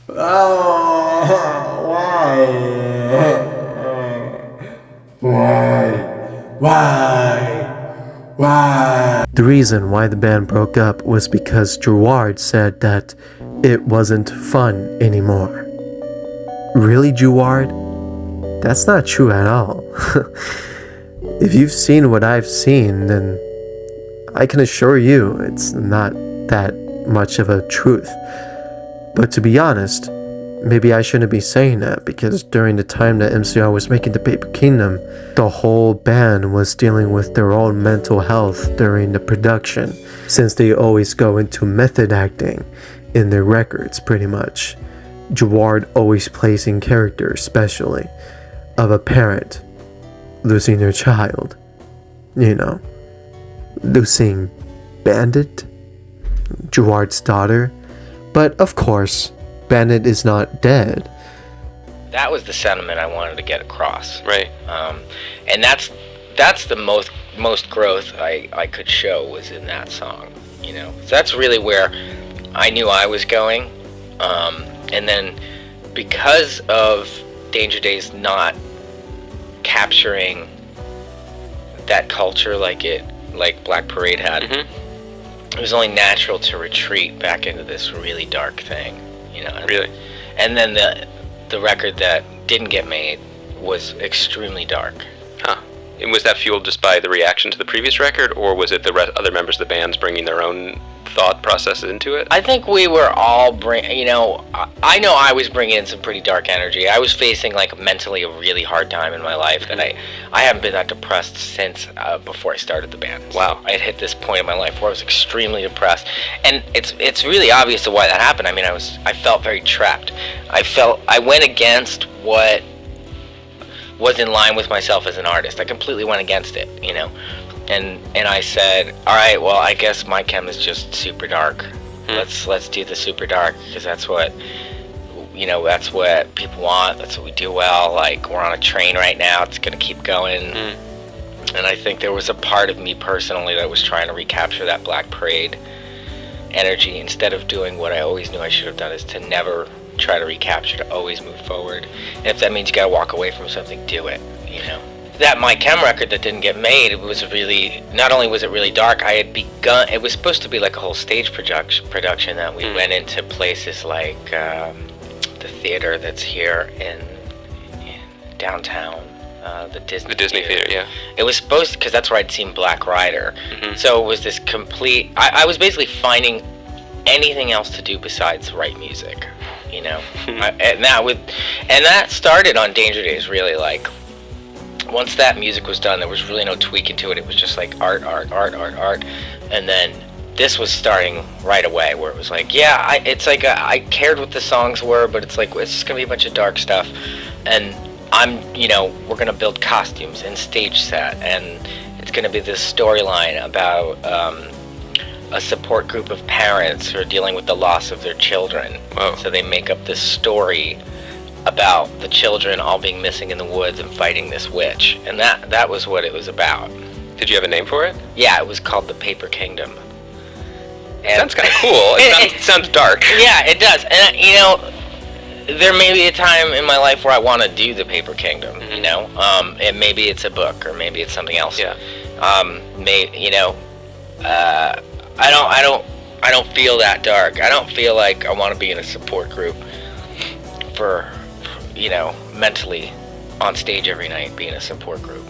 Oh, why? The reason why the band broke up was because Gerard said that it wasn't fun anymore. Really, Gerard? That's not true at all. If you've seen what I've seen, then I can assure you it's not that much of a truth. But to be honest, maybe I shouldn't be saying that, because during the time that MCR was making the Paper Kingdom, the whole band was dealing with their own mental health during the production, since they always go into method acting in their records pretty much. Gerard always plays in character, especially of a parent losing their child, losing Bandit, Gerard's daughter. But of course, Bandit is not dead. That was the sentiment I wanted to get across. Right. And that's the most growth I could show was in that song. So that's really where I knew I was going. And then because of Danger Days not capturing that culture like Black Parade had, it was only natural to retreat back into this really dark thing, Really? And then the record that didn't get made was extremely dark. Huh. And was that fueled just by the reaction to the previous record, or was it the other members of the bands bringing their own thought processes into it? I think we were all I know I was bringing in some pretty dark energy. I was facing mentally a really hard time in my life that I haven't been that depressed since before I started the band. Wow. I had hit this point in my life where I was extremely depressed, and it's really obvious to why that happened. I felt very trapped. I went against what was in line with myself as an artist. I completely went against it, And I said, all right, well, I guess my chem is just super dark. Let's do the super dark, because that's what that's what people want. That's what we do well. We're on a train right now. It's gonna keep going. And I think there was a part of me personally that was trying to recapture that Black Parade energy, instead of doing what I always knew I should have done, is to never try to recapture, to always move forward. And if that means you gotta walk away from something, do it. That My Chem record that didn't get made, it was really, not only was it really dark, I had begun, it was supposed to be like a whole stage production that we went into places like the theater that's here in downtown, the Disney Theater, yeah. It was supposed to, because that's where I'd seen Black Rider. So it was this complete, I was basically finding anything else to do besides write music, and that started on Danger Days, really. Once that music was done, there was really no tweaking to it. It was just art. And then this was starting right away, where it was I cared what the songs were, but it's just gonna be a bunch of dark stuff. And we're gonna build costumes and stage set, and it's gonna be this storyline about a support group of parents who are dealing with the loss of their children. Whoa. So they make up this story about the children all being missing in the woods and fighting this witch, and that was what it was about. Did you have a name for it? Yeah, it was called the Paper Kingdom. And sounds kind of cool. It sounds dark. Yeah, it does. And there may be a time in my life where I want to do the Paper Kingdom. And maybe it's a book, or maybe it's something else. Yeah. I don't feel that dark. I don't feel like I want to be in a support group for mentally on stage every night, being a support group.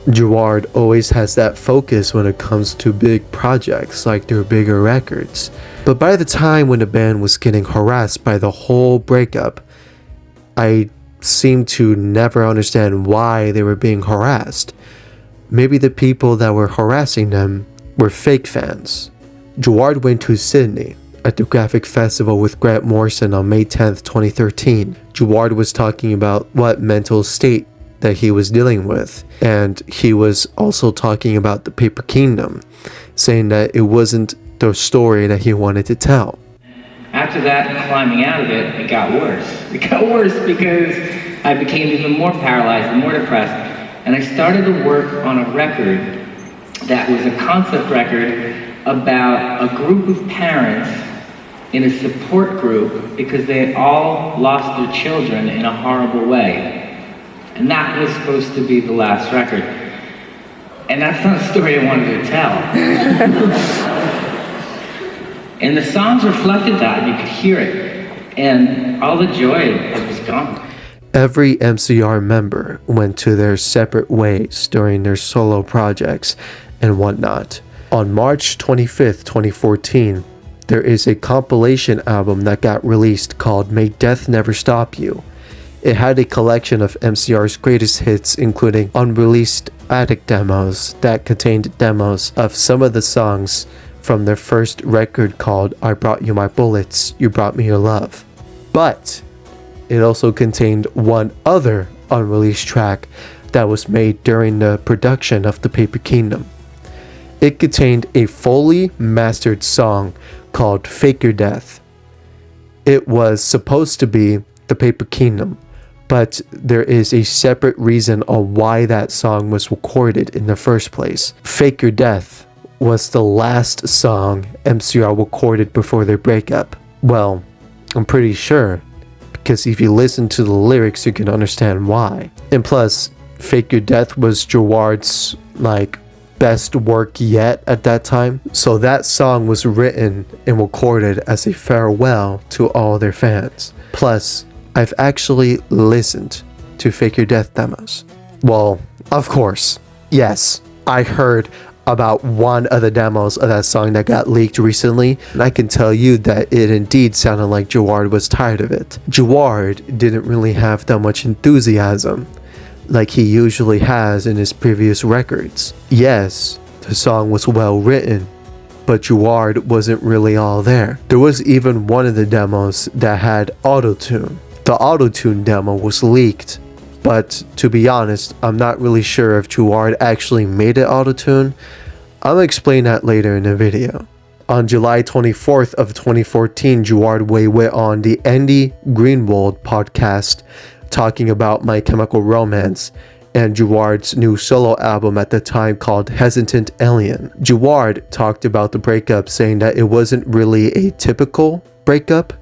Gerard always has that focus when it comes to big projects like their bigger records. But by the time when the band was getting harassed by the whole breakup, I seemed to never understand why they were being harassed. Maybe the people that were harassing them were fake fans. Gerard went to Sydney at the Graphic Festival with Grant Morrison on May 10th, 2013. Gerard was talking about what mental state that he was dealing with, and he was also talking about the Paper Kingdom, saying that it wasn't the story that he wanted to tell. After that, climbing out of it, it got worse. It got worse because I became even more paralyzed and more depressed, and I started to work on a record that was a concept record about a group of parents in a support group because they had all lost their children in a horrible way. And that was supposed to be the last record. And that's not a story I wanted to tell. And the songs reflected that, you could hear it. And all the joy was gone. Every MCR member went to their separate ways during their solo projects and whatnot. On March 25th, 2014, there is a compilation album that got released called May Death Never Stop You. It had a collection of MCR's greatest hits, including unreleased attic demos that contained demos of some of the songs from their first record called I Brought You My Bullets, You Brought Me Your Love. But it also contained one other unreleased track that was made during the production of The Paper Kingdom. It contained a fully mastered song called Fake Your Death. It was supposed to be The Paper Kingdom, but there is a separate reason on why that song was recorded in the first place. Fake Your Death was the last song MCR recorded before their breakup. Well, I'm pretty sure, because if you listen to the lyrics you can understand why. And plus, Fake Your Death was Gerard's best work yet at that time, so that song was written and recorded as a farewell to all their fans. Plus, I've actually listened to Fake Your Death demos. Well, of course, yes, I heard about one of the demos of that song that got leaked recently, and I can tell you that it indeed sounded like Gerard was tired of it. Gerard didn't really have that much enthusiasm like he usually has in his previous records. Yes, the song was well written, but Gerard wasn't really all there. There was even one of the demos that had auto-tune. The auto-tune demo was leaked, but to be honest, I'm not really sure if Gerard actually made it auto-tune. I'll explain that later in the video. On July 24th of 2014, Gerard Way went on the Andy Greenwald podcast talking about My Chemical Romance and Gerard's new solo album at the time called Hesitant Alien. Gerard talked about the breakup, saying that it wasn't really a typical breakup.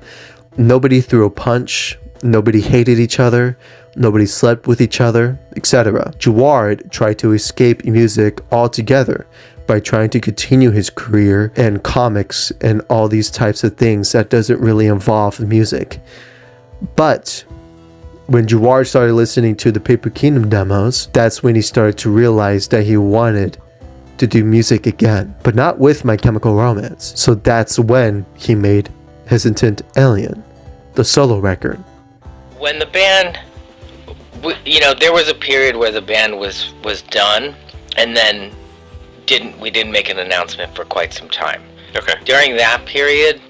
Nobody threw a punch, nobody hated each other, nobody slept with each other, etc. Gerard tried to escape music altogether by trying to continue his career in comics and all these types of things that doesn't really involve music. But when Gerard started listening to the Paper Kingdom demos, that's when he started to realize that he wanted to do music again, but not with My Chemical Romance. So that's when he made Hesitant Alien, the solo record. When the band, there was a period where the band was done, and then we didn't make an announcement for quite some time. Okay. During that period,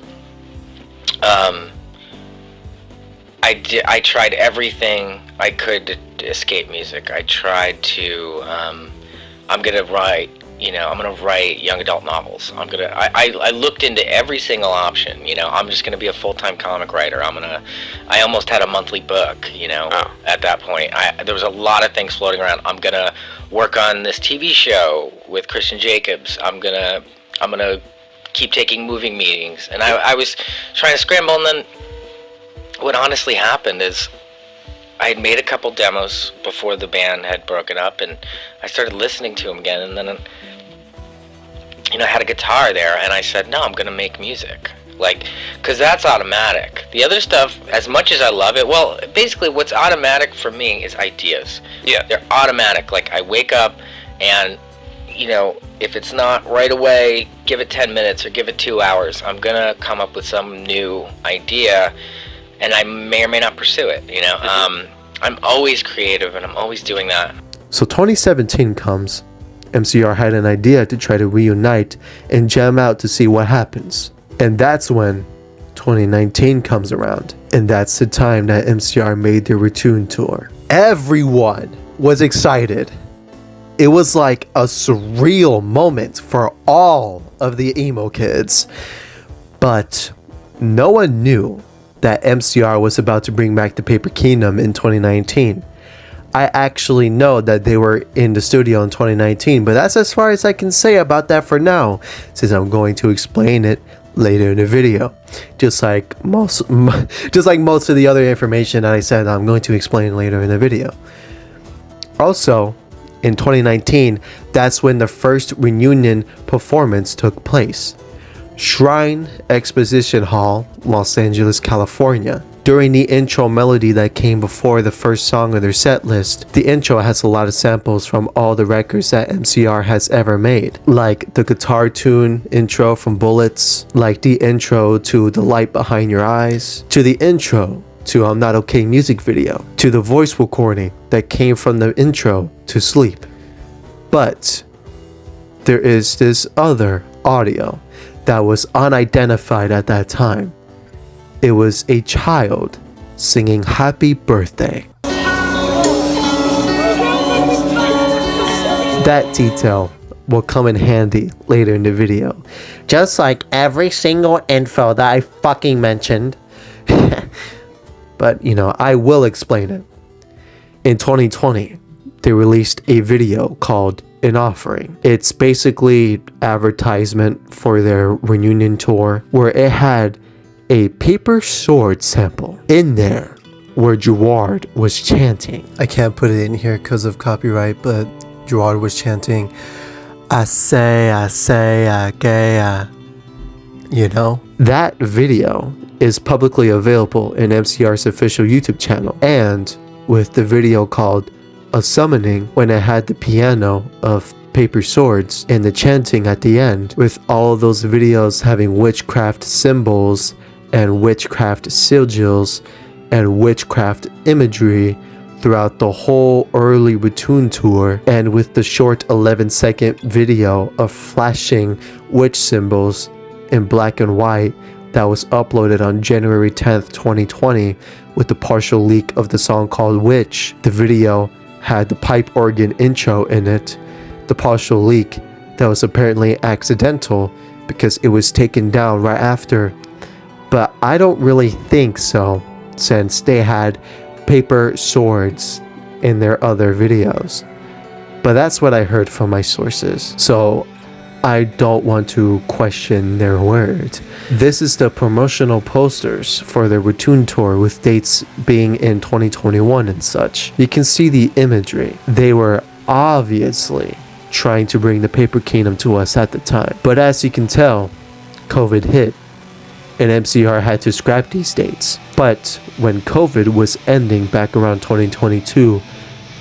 I tried everything I could to escape music. I tried to, I'm gonna write young adult novels. I looked into every single option. I'm just gonna be a full-time comic writer. I almost had a monthly book. At that point, there was a lot of things floating around. I'm gonna work on this TV show with Christian Jacobs. I'm gonna keep taking moving meetings, and I was trying to scramble. And then what honestly happened is I had made a couple demos before the band had broken up, and I started listening to them again, and then I had a guitar there, and I said, no, I'm gonna make music, because that's automatic. The other stuff, as much as I love it, well, basically what's automatic for me is ideas. Yeah. They're automatic. I wake up and if it's not right away, give it 10 minutes or give it 2 hours, I'm gonna come up with some new idea, and I may or may not pursue it. I'm always creative, and I'm always doing that. So 2017 comes. MCR had an idea to try to reunite and jam out to see what happens. And that's when 2019 comes around. And that's the time that MCR made their return tour. Everyone was excited. It was like a surreal moment for all of the emo kids. But no one knew that MCR was about to bring back the Paper Kingdom in 2019. I actually know that they were in the studio in 2019, but that's as far as I can say about that for now, since I'm going to explain it later in the video. Just like most of the other information that I said I'm going to explain later in the video. Also, in 2019, that's when the first reunion performance took place. Shrine Exposition Hall, Los Angeles, California. During the intro melody that came before the first song of their set list, the intro has a lot of samples from all the records that MCR has ever made, like the guitar tune intro from Bullets, like the intro to The Light Behind Your Eyes, to the intro to I'm Not Okay music video, to the voice recording that came from the intro to Sleep. But there is this other audio that was unidentified at that time. It was a child singing Happy Birthday. That detail will come in handy later in the video. Just like every single info that I fucking mentioned. But, I will explain it. In 2020, they released a video called An Offering. It's basically advertisement for their reunion tour, where it had a paper sword sample in there where Gerard was chanting. I can't put it in here because of copyright, but Gerard was chanting, I say, gay, That video is publicly available in MCR's official YouTube channel, and with the video called A Summoning, when it had the piano of paper swords and the chanting at the end, with all of those videos having witchcraft symbols and witchcraft sigils and witchcraft imagery throughout the whole early Return tour, and with the short 11-second video of flashing witch symbols in black and white that was uploaded on January 10th, 2020 with the partial leak of the song called Witch. The video had the pipe organ intro in it, the partial leak that was apparently accidental because it was taken down right after. But I don't really think so, since they had paper swords in their other videos. But that's what I heard from my sources, so I don't want to question their word. This is the promotional posters for their Return tour, with dates being in 2021 and such. You can see the imagery. They were obviously trying to bring the Paper Kingdom to us at the time. But as you can tell, COVID hit, and MCR had to scrap these dates. But when COVID was ending back around 2022,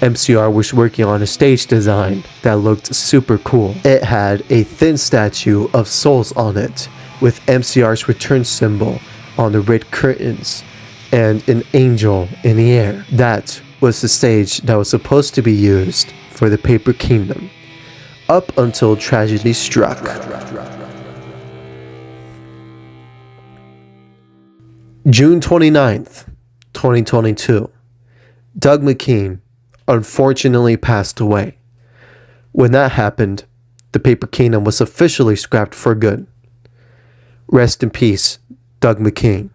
MCR was working on a stage design that looked super cool. It had a thin statue of souls on it, with MCR's return symbol on the red curtains, and an angel in the air. That was the stage that was supposed to be used for the Paper Kingdom, up until tragedy struck. June 29th, 2022. Doug McKean unfortunately passed away. When that happened, the Paper Kingdom was officially scrapped for good. Rest in peace, Doug McKean.